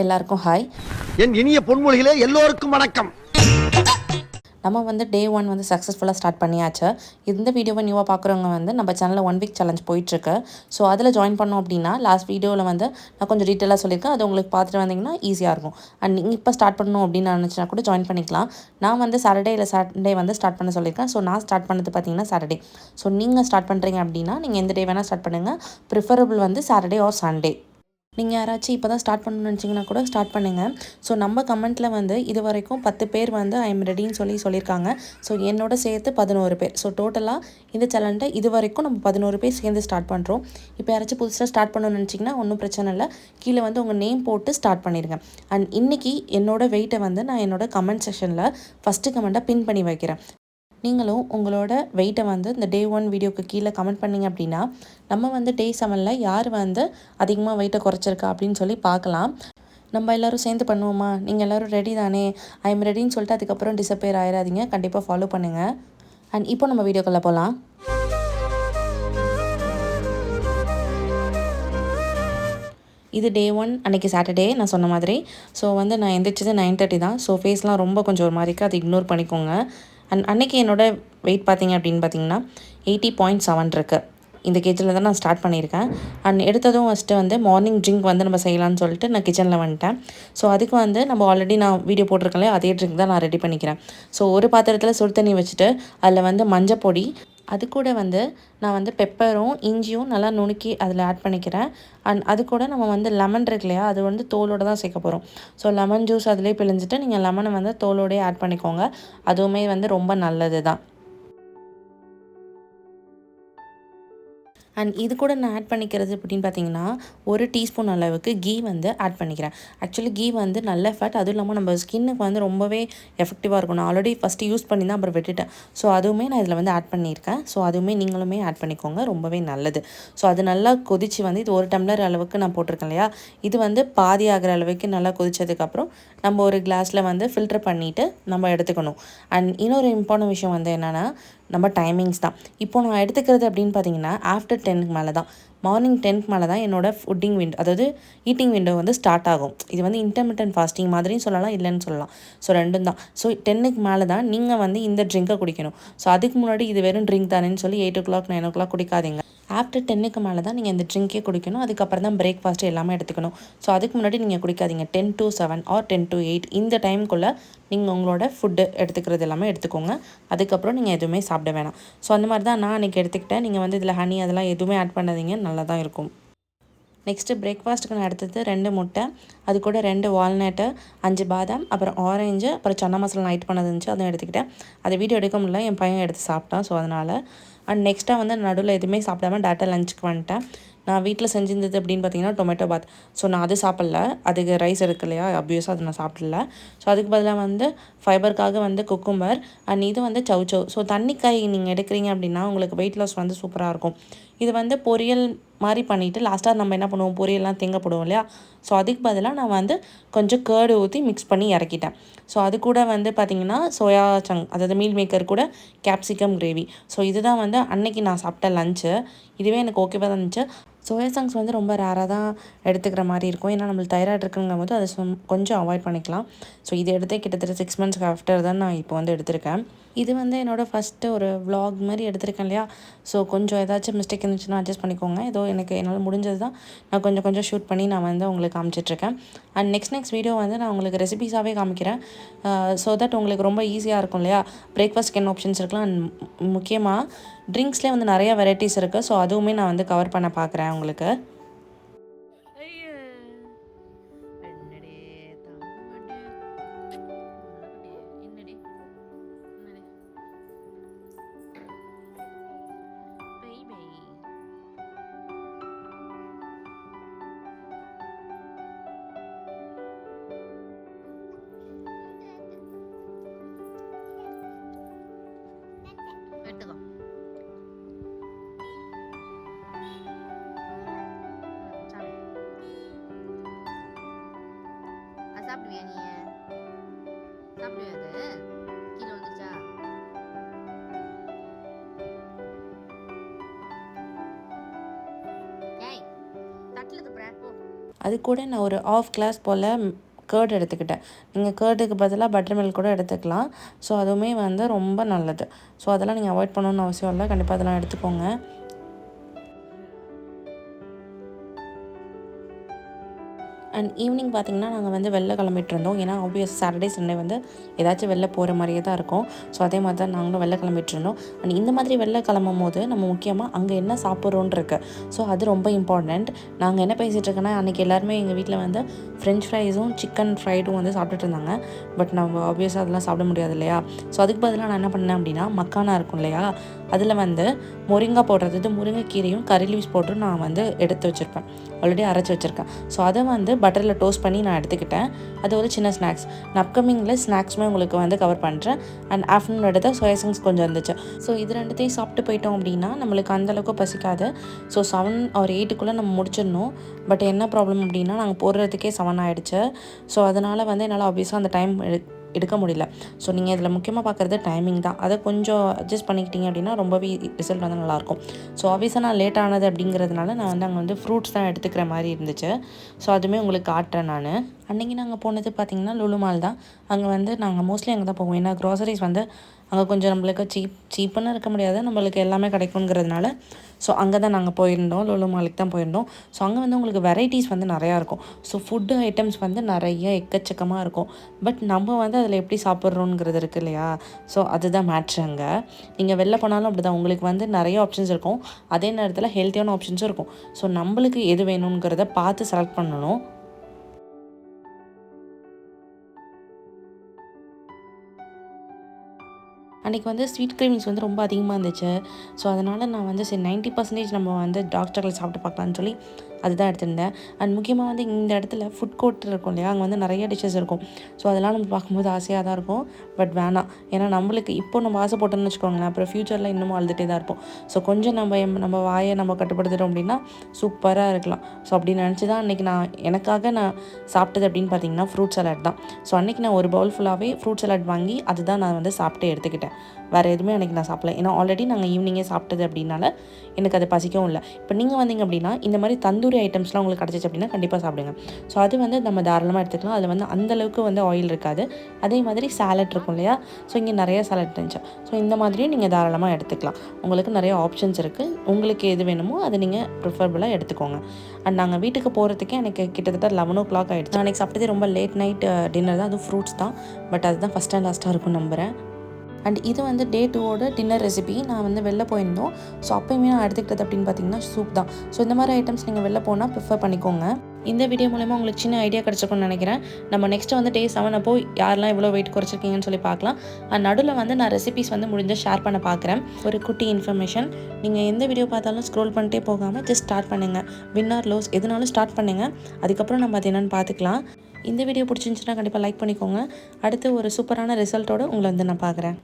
எல்லாருக்கும் ஹாய். என் இனிய பொன்மொழிகளே எல்லோருக்கும் வணக்கம். நம்ம வந்து டே 1 வந்து சக்ஸஸ்ஃபுல்லாக ஸ்டார்ட் பண்ணியாச்சு. இந்த வீடியோவை நியூவாக பார்க்குறவங்க வந்து நம்ம சேனலில் 1 வீக் சேலஞ்ச் போயிட்டுருக்கு. ஸோ அதில் ஜாயின் பண்ணோம் அப்படின்னா லாஸ்ட் வீடியோவில் வந்து நான் கொஞ்சம் டீட்டெயிலாக சொல்லியிருக்கேன். அது உங்களுக்கு பார்த்துட்டு வந்தீங்கன்னா ஈஸியாக இருக்கும். அண்ட் நீங்கள் இப்போ ஸ்டார்ட் பண்ணணும் அப்படின்னு நினச்சினா கூட ஜாயின் பண்ணிக்கலாம். நான் வந்து சாட்டர்டே இல்லை சண்டே வந்து ஸ்டார்ட் பண்ண சொல்லியிருக்கேன். ஸோ நான் ஸ்டார்ட் பண்ணது பார்த்தீங்கன்னா சாட்டர்டே. ஸோ நீங்கள் ஸ்டார்ட் பண்ணுறீங்க அப்படின்னா நீங்கள் எந்த டே வேணால் ஸ்டார்ட் பண்ணுங்கள். ப்ரிஃபரபிள் வந்து சாட்டர்டே ஆர் சண்டே. நீங்கள் யாராச்சும் இப்போ தான் ஸ்டார்ட் பண்ணணும்னு நினச்சிங்கன்னா கூட ஸ்டார்ட் பண்ணுங்கள். ஸோ நம்ம கமெண்ட்டில் வந்து இது வரைக்கும் 10 பேர் வந்து ஐ எம் ரெடின்னு சொல்லியிருக்காங்க. ஸோ என்னோட சேர்த்து 11 பேர். ஸோ டோட்டலாக இந்த சேலஞ்சை இது வரைக்கும் நம்ம 11 பேர் சேர்ந்து ஸ்டார்ட் பண்ணுறோம். இப்போ யாராச்சும் புதுசாக ஸ்டார்ட் பண்ணணும்னு நினச்சிங்கன்னா ஒன்றும் பிரச்சனை இல்லை. கீழே வந்து உங்கள் நேம் போட்டு ஸ்டார்ட் பண்ணிடுங்க. அண்ட் இன்றைக்கி என்னோட வெயிட்டை வந்து நான் என்னோட கமெண்ட் செக்ஷனில் ஃபஸ்ட்டு கமெண்ட்டாக பின் பண்ணி வைக்கிறேன். நீங்களும் உங்களோட வெயிட்டை வந்து இந்த டே 1 வீடியோக்கு கீழே கமெண்ட் பண்ணிங்க அப்படின்னா நம்ம வந்து டே 7ல் யார் வந்து அதிகமாக வெயிட்டை குறைச்சிருக்கா அப்படின்னு சொல்லி பார்க்கலாம். நம்ம எல்லோரும் சேர்ந்து பண்ணுவோமா? நீங்கள் எல்லோரும் ரெடி தானே? ஐ எம் ரெடின்னு சொல்லிட்டு அதுக்கப்புறம் டிஸப்பியர் ஆயிடாதீங்க. கண்டிப்பாக ஃபாலோ பண்ணுங்கள். அண்ட் இப்போ நம்ம வீடியோக்குள்ளே போகலாம். இது டே 1 அன்றைக்கி சாட்டர்டே நான் சொன்ன மாதிரி. ஸோ வந்து நான் எந்திரிச்சது 9:30 தான். ஸோ ஃபேஸ்லாம் ரொம்ப கொஞ்சம் ஒரு மாதிரிக்கு அதை இக்னோர் பண்ணிக்கோங்க. அண்ட் அன்றைக்கி என்னோடய வெயிட் பார்த்தீங்க அப்படின்னு பார்த்தீங்கன்னா 80.7 இருக்குது. இந்த கேஜில் தான் நான் ஸ்டார்ட் பண்ணியிருக்கேன். அண்ட் எடுத்ததும் ஃபஸ்ட்டு வந்து மார்னிங் ட்ரிங்க் வந்து நம்ம செய்யலாம்னு சொல்லிட்டு நான் கிச்சனில் வந்துட்டேன். ஸோ அதுக்கு வந்து நம்ம ஆல்ரெடி நான் வீடியோ போட்டிருக்கேன்ல அதே ட்ரிங்க் தான் நான் ரெடி பண்ணிக்கிறேன். ஸோ ஒரு பாத்திரத்தில் சுடு தண்ணி வச்சுட்டு அதில் வந்து மஞ்சள் பொடி, அது கூட வந்து நான் வந்து பெப்பரும் இஞ்சியும் நல்லா நுணுக்கி அதில் ஆட் பண்ணிக்கிறேன். அண்ட் அது கூட நம்ம வந்து லெமன் இருக்கு இல்லையா, அது வந்து தோலோடு தான் சேர்க்க போகிறோம். ஸோ லெமன் ஜூஸ் அதிலே பிழிஞ்சிட்டு நீங்கள் லெமனை வந்து தோலோடையே ஆட் பண்ணிக்கோங்க. அதுவுமே வந்து ரொம்ப நல்லது தான். அண்ட் இது கூட நான் ஆட் பண்ணிக்கிறது அப்படின்னு பார்த்தீங்கன்னா 1 டீஸ்பூன் அளவுக்கு கீ வந்து ஆட் பண்ணிக்கிறேன். ஆக்சுவலி கீ வந்து நல்ல ஃபேட், அதுவும் இல்லாமல் நம்ம ஸ்கின்னுக்கு வந்து ரொம்பவே எஃபெக்டிவாக இருக்கும். நான் ஆல்ரெடி ஃபஸ்ட்டு யூஸ் பண்ணி தான் அப்புறம் விட்டுட்டேன். ஸோ அதுவுமே நான் இதில் வந்து ஆட் பண்ணியிருக்கேன். ஸோ அதுவுமே நீங்களுமே ஆட் பண்ணிக்கோங்க, ரொம்பவே நல்லது. ஸோ அது நல்லா கொதித்து வந்து இது 1 டம்ளர் அளவுக்கு நான் போட்டிருக்கேன் இல்லையா, இது வந்து பாதி ஆகிற அளவுக்கு நல்லா கொதித்ததுக்கப்புறம் நம்ம ஒரு கிளாஸில் வந்து ஃபில்டர் பண்ணிவிட்டு நம்ம எடுத்துக்கணும். அண்ட் இன்னொரு இம்பார்ட்டன்ட் விஷயம் வந்து என்னென்னா நம்ம டைமிங்ஸ் தான். இப்போ நான் எடுத்துக்கிறது அப்படின்னு பார்த்தீங்கன்னா ஆஃப்டர் 10க்கு மேலே தான், மார்னிங் 10க்கு மேலே தான் என்னோடய ஃபுட்டிங் விண்டோ, அதாவது ஈட்டிங் விண்டோ வந்து ஸ்டார்ட் ஆகும். இது வந்து இன்டர்மிட்டன்ட் ஃபாஸ்டிங் மாதிரியும் சொல்லலாம், இல்லைன்னு சொல்லலாம். ஸோ ரெண்டும் தான். ஸோ 10க்கு மேலே தான் நீங்கள் வந்து இந்த ட்ரிங்கை குடிக்கணும். ஸோ அதுக்கு முன்னாடி இது வெறும் ட்ரிங்க் தானேன்னு சொல்லி 8 o'clock 9 o'clock குடிக்காதீங்க. ஆஃப்டர் 10க்கு மேலே தான் நீங்கள் இந்த ட்ரிங்கே குடிக்கணும். அதுக்கப்புறம் தான் பிரேக்ஃபாஸ்ட்டு எல்லாமே எடுத்துக்கணும். ஸோ அதுக்கு முன்னாடி நீங்கள் குடிக்காதீங்க. 10 to 7 ஆர் 10 to 8 இந்த டைமுக்குள்ளே நீங்கள் உங்களோட ஃபுட்டு எடுத்துக்கிறது எல்லாமே எடுத்துக்கோங்க. அதுக்கப்புறம் நீங்கள் எதுவுமே சாப்பிட வேணாம். ஸோ அந்த மாதிரி தான் நான் அன்றைக்கி எடுத்துக்கிட்டேன். நீங்கள் வந்து இதில் ஹனி அதெல்லாம் எதுவுமே ஆட் பண்ணாதீங்க, நல்லா தான் இருக்கும். நெக்ஸ்ட்டு பிரேக்ஃபாஸ்ட்டுக்கு நான் எடுத்தது 2 முட்டை, அது கூட 2 வால்நட்டு, 5 பாதாம், அப்புறம் ஆரஞ்சு, அப்புறம் சன்னா மசாலா நைட் பண்ணது இருந்துச்சு, அதுவும் எடுத்துக்கிட்டேன். அது வீடியோ எடுக்க முடியல, என் பையன் எடுத்து சாப்பிட்டான். ஸோ அதனால் அண்ட் நெக்ஸ்ட்டாக வந்து நடுவில் எதுவுமே சாப்பிடாம டேரெக்டாக லஞ்சுக்கு வந்துட்டேன். நான் வீட்டில் செஞ்சிருந்தது அப்படின்னு பார்த்தீங்கன்னா டொமேட்டோ பாத். ஸோ நான் அது சாப்பிடல, அதுக்கு ரைஸ் இருக்கு இல்லையா, அப்வியஸாக அது நான் சாப்பிடல. ஸோ அதுக்கு பதிலாக வந்து ஃபைபருக்காக வந்து குக்கும்பர் அண்ட் இது வந்து சவ். ஸோ தண்ணிக்காய் நீங்கள் எடுக்கிறீங்க அப்படின்னா உங்களுக்கு வெயிட் லாஸ் வந்து சூப்பராக இருக்கும். இது வந்து பொரியல் மாதிரி பண்ணிவிட்டு லாஸ்ட்டாக நம்ம என்ன பண்ணுவோம், பொரியல்லாம் தேங்காய் போடுவோம் இல்லையா, ஸோ அதுக்கு பதிலாக நான் வந்து கொஞ்சம் கேர்டு ஊற்றி மிக்ஸ் பண்ணி இறக்கிட்டேன். ஸோ அது கூட வந்து பார்த்திங்கன்னா சோயா சங்க், அதாவது மீல் மேக்கர் கூட கேப்சிகம் கிரேவி. ஸோ இதுதான் வந்து அன்னைக்கு நான் சாப்பிட்ட லஞ்சு. இதுவே எனக்கு ஓகேவாக தான் இருந்துச்சு. சோயா சங்க்ஸ் வந்து ரொம்ப ரேராக தான் எடுத்துக்கிற மாதிரி இருக்கும். ஏன்னா நம்மளுக்கு தைராய்டு இருக்குங்கும் போது அதை கொஞ்சம் அவாய்ட் பண்ணிக்கலாம். ஸோ இது எடுத்தே கிட்டத்தட்ட 6 months ஆஃப்டர் தான் நான் இப்போ வந்து எடுத்திருக்கேன். இது வந்து என்னோடய ஃபஸ்ட்டு ஒரு vlog மாதிரி எடுத்திருக்கேன் இல்லையா, ஸோ கொஞ்சம் ஏதாச்சும் மிஸ்டேக் இருந்துச்சுன்னா அட்ஜஸ்ட் பண்ணிக்கோங்க. ஏதோ எனக்கு என்னால் முடிஞ்சது தான் நான் கொஞ்சம் ஷூட் பண்ணி நான் வந்து உங்களுக்கு காமிச்சிட்ருக்கேன். அண்ட் நெக்ஸ்ட் வீடியோ வந்து நான் உங்களுக்கு ரெசிபீஸாகவே காமிக்கிறேன். ஸோ தட் உங்களுக்கு ரொம்ப ஈஸியாக இருக்கும் இல்லையா. பிரேக்ஃபாஸ்ட்க்கு என்ன ஆப்ஷன்ஸ் இருக்கலாம், அண்ட் முக்கியமாக ட்ரிங்க்ஸ்லேயே வந்து நிறைய வெரைட்டிஸ் இருக்குது. ஸோ அதுவுமே நான் வந்து கவர் பண்ண பார்க்குறேன் உங்களுக்கு. சாப்பிடுவியா நீ? சாப்பிடுவியா? அது கீழே வந்துச்சா? ஏய், தட்டில் துப்புற போ. அது கூட நான் ஒரு ஆஃப் கிளாஸ் போல் கேர்ட் எடுத்துக்கிட்டேன். நீங்கள் கேர்டுக்கு பதிலாக பட்டர் மில்க் கூட எடுத்துக்கலாம். ஸோ அதுவுமே வந்து ரொம்ப நல்லது. ஸோ அதெல்லாம் நீங்கள் அவாய்ட் பண்ணணும்னு அவசியம் இல்லை. கண்டிப்பாக அதெல்லாம் எடுத்துக்கோங்க. அண்ட் ஈவினிங் பார்த்திங்கன்னா நாங்கள் வந்து வெளில கிளம்பிட்டு இருந்தோம். ஏன்னா ஆப்வியஸ் சாட்டர்டே சண்டே வந்து ஏதாச்சும் வெளில போகிற மாதிரியே தான் இருக்கும். ஸோ அதே மாதிரி தான் நாங்களும் வெளில கிளம்பிட்டு இருந்தோம். அண்ட் இந்த மாதிரி வெளில கிளம்பும் போது நம்ம முக்கியமாக அங்கே என்ன சாப்பிட்றோன்னு இருக்குது. ஸோ அது ரொம்ப இம்பார்ட்டண்ட். நாங்கள் என்ன பேசிகிட்டு இருக்கோன்னா, அன்றைக்கி எல்லாருமே எங்கள் வீட்டில் வந்து ஃப்ரெஞ்ச் ஃப்ரைஸும் சிக்கன் ஃப்ரைடும் வந்து சாப்பிட்டுட்டு இருந்தாங்க. பட் நம்ம ஆப்வியஸாக அதெல்லாம் சாப்பிட முடியாது இல்லையா? ஸோ அதுக்கு பதிலாக நான் என்ன பண்ணேன் அப்படின்னா, மக்கானா இருக்கும் இல்லையா, அதில் வந்து முருங்காய் போடுறது, முருங்கைக்கீரையும் கறி லீவ்ஸ் போட்டு நான் வந்து எடுத்து வச்சுருப்பேன். ஆல்ரெடி அரைச்சி வச்சுருக்கேன். ஸோ அதை வந்து பட்டரில் டோஸ்ட் பண்ணி நான் எடுத்துக்கிட்டேன். அது ஒரு சின்ன ஸ்நாக்ஸ். நான் அப்கமிங்கில் ஸ்நாக்ஸுமே உங்களுக்கு வந்து கவர் பண்ணுறேன். அண்ட் ஆஃப்டர்நூன் எடுத்த சோயா சங்ஸ் கொஞ்சம் இருந்துச்சு. ஸோ இது ரெண்டுத்தையும் சாப்பிட்டு போயிட்டோம் அப்படின்னா நம்மளுக்கு அந்தளவுக்கு பசிக்காது. ஸோ 7 or 8க்குள்ளே நம்ம முடிச்சிடணும். பட் என்ன ப்ராப்ளம் அப்படின்னா, நாங்கள் போடுறதுக்கே 7 ஆகிடுச்சு. ஸோ அதனால் வந்து என்னால் ஆப்வியஸாக அந்த டைம் எடுக்க முடியல. ஸோ நீங்கள் இதில் முக்கியமாக பார்க்குறது டைமிங் தான். அதை கொஞ்சம் அட்ஜஸ்ட் பண்ணிக்கிட்டீங்க அப்படின்னா ரொம்பவே ரிசல்ட் வந்து நல்லாயிருக்கும். ஸோ ஆப்வியஸாக நான் லேட் ஆனது அப்படிங்கிறதுனால நான் வந்து அங்கே வந்து ஃப்ரூட்ஸ் தான் எடுத்துக்கிற மாதிரி இருந்துச்சு. ஸோ அதுவுமே உங்களுக்கு காட்டுறேன் நான். அன்றைக்கி நாங்கள் போனது பார்த்திங்கன்னா லுலு மால் தான். அங்கே வந்து நாங்கள் மோஸ்ட்லி அங்கே தான் போவோம். ஏன்னா க்ராசரிஸ் வந்து அங்கே கொஞ்சம் நம்மளுக்கு சீப்புன்னு இருக்க முடியாது, நம்மளுக்கு எல்லாமே கிடைக்குங்கிறதுனால. ஸோ அங்கே தான் நாங்கள் போயிருந்தோம். லுலு மாலுக்கு தான் போயிருந்தோம். ஸோ அங்கே வந்து உங்களுக்கு வெரைட்டிஸ் வந்து நிறையா இருக்கும். ஸோ ஃபுட்டு ஐட்டம்ஸ் வந்து நிறைய எக்கச்சக்கமாக இருக்கும். பட் நம்ம வந்து அதில் எப்படி சாப்பிட்றோங்கிறது இருக்குது இல்லையா? ஸோ அதுதான் மேட்ரு அங்கே. நீங்கள் வெளில போனாலும் அப்படி தான், உங்களுக்கு வந்து நிறைய ஆப்ஷன்ஸ் இருக்கும். அதே நேரத்தில் ஹெல்த்தியான ஆப்ஷன்ஸும் இருக்கும். ஸோ நம்மளுக்கு எது வேணுங்கிறத பார்த்து செலக்ட் பண்ணணும். அன்றைக்கி வந்து ஸ்வீட் கிரேவிங்ஸ் வந்து ரொம்ப அதிகமாக இருந்துச்சு. ஸோ அதனால் நான் வந்து சரி 90% நம்ம வந்து டார்க் சாக்லேட் சாப்பிட்டு பார்க்கலான்னு சொல்லி அதுதான் எடுத்திருந்தேன். அண்ட் முக்கியமாக வந்து இந்த இடத்துல ஃபுட் கோர்ட் இருக்கும் இல்லையா, அங்கே வந்து நிறைய டிஷ்ஷஸ் இருக்கும். ஸோ அதெல்லாம் நம்ம பார்க்கும்போது ஆசையாக தான் இருக்கும். பட் வேணாம். ஏன்னா நம்மளுக்கு இப்போ நம்ம ஆசைப்பட்டோன்னு வச்சுக்கோங்களேன், அப்புறம் ஃப்யூச்சரில் இன்னமும் அழுதுகிட்டே தான் இருப்போம். ஸோ கொஞ்சம் நம்ம வாயை நம்ம கட்டுப்படுத்துகிறோம் அப்படின்னா சூப்பராக இருக்கலாம். ஸோ அப்படின்னு நினச்சி தான் அன்றைக்கி எனக்காக நான் சாப்பிட்டது அப்படின்னு பார்த்தீங்கன்னா ஃப்ரூட் சலாட் தான். ஸோ அன்றைக்கி நான் ஒரு பவுல் ஃபுல்லாகவே ஃப்ரூட் சலாட் வாங்கி அதுதான் நான் வந்து சாப்பிட்டு எடுத்துக்கிட்டேன். வேறு எதுவுமே அன்றைக்கி நான் சாப்பிடல. ஏன்னா ஆல்ரெடி நாங்கள் ஈவினிங்கே சாப்பிட்டது அப்படின்னால எனக்கு அது பசிக்கவும் இல்லை. இப்போ நீங்கள் வந்தீங்க அப்படின்னா இந்த மாதிரி தந்தூரி ஐட்டம்ஸ்லாம் உங்களுக்கு கிடச்சிச்சு அப்படின்னா கண்டிப்பாக சாப்பிடுங்க. ஸோ அது வந்து நம்ம தாராளமாக எடுத்துக்கலாம். அதில் வந்து அந்தளவுக்கு வந்து ஆயில் இருக்காது. அதே மாதிரி சாலட் இருக்கும் இல்லையா, ஸோ இங்கே நிறைய சாலட் இருந்துச்சு. ஸோ இந்த மாதிரியும் நீங்கள் தாராளமாக எடுத்துக்கலாம். உங்களுக்கு நிறைய ஆப்ஷன்ஸ் இருக்குது. உங்களுக்கு எது வேணுமோ அதை நீங்கள் ப்ரிஃபரபுளாக எடுத்துக்கோங்க. அண்ட் நாங்கள் வீட்டுக்கு போகிறதுக்கே எனக்கு கிட்டத்தட்ட 11 o'clock ஆகிடுச்சு. நான் அன்றைக்கி சாப்பிட்டதே ரொம்ப லேட் நைட் டின்னர் தான். அதுவும் ஃப்ரூட்ஸ் தான். பட் அதுதான் ஃபஸ்ட் அண்ட் லாஸ்ட்டாக இருக்கும்னு நம்புகிறேன். அண்ட் இது வந்து டே 2ஓட டின்னர் ரெசிபி. நான் வந்து வெளில போயிருந்தோம். ஸோ அப்போயுமே நான் எடுத்துக்கிட்டது அப்படின்னு பார்த்தீங்கன்னா சூப் தான். ஸோ இந்த மாதிரி ஐட்டம்ஸ் நீங்கள் வெளில போனால் ப்ரிஃபர் பண்ணிக்கோங்க. இந்த வீடியோ மூலமா உங்களுக்கு சின்ன ஐடியா கிடச்சிருக்கும்னு நினைக்கிறேன். நம்ம நெக்ஸ்ட்டு வந்து டே 7 அப்போ யாரெல்லாம் எவ்வளோ வெயிட் குறைச்சிருக்கீங்கன்னு சொல்லி பார்க்கலாம். நடுவில் வந்து நான் ரெசிபிஸ் வந்து முடிஞ்ச ஷேர் பண்ண பார்க்குறேன். ஒரு குட்டி இன்ஃபர்மேஷன், நீங்கள் எந்த வீடியோ பார்த்தாலும் ஸ்க்ரோல் பண்ணிட்டே போகாமல் ஜஸ்ட் ஸ்டார்ட் பண்ணுங்கள். வின் ஆர் லோஸ் எதுனாலும் ஸ்டார்ட் பண்ணுங்கள். அதுக்கப்புறம் நம்ம அது என்னென்னு பார்த்துக்கலாம். இந்த வீடியோ பிடிச்சிருந்துச்சுன்னா கண்டிப்பாக லைக் பண்ணிக்கோங்க. அடுத்து ஒரு சூப்பரான ரிசல்ட்டோடு உங்களை வந்து நான் பார்க்குறேன்.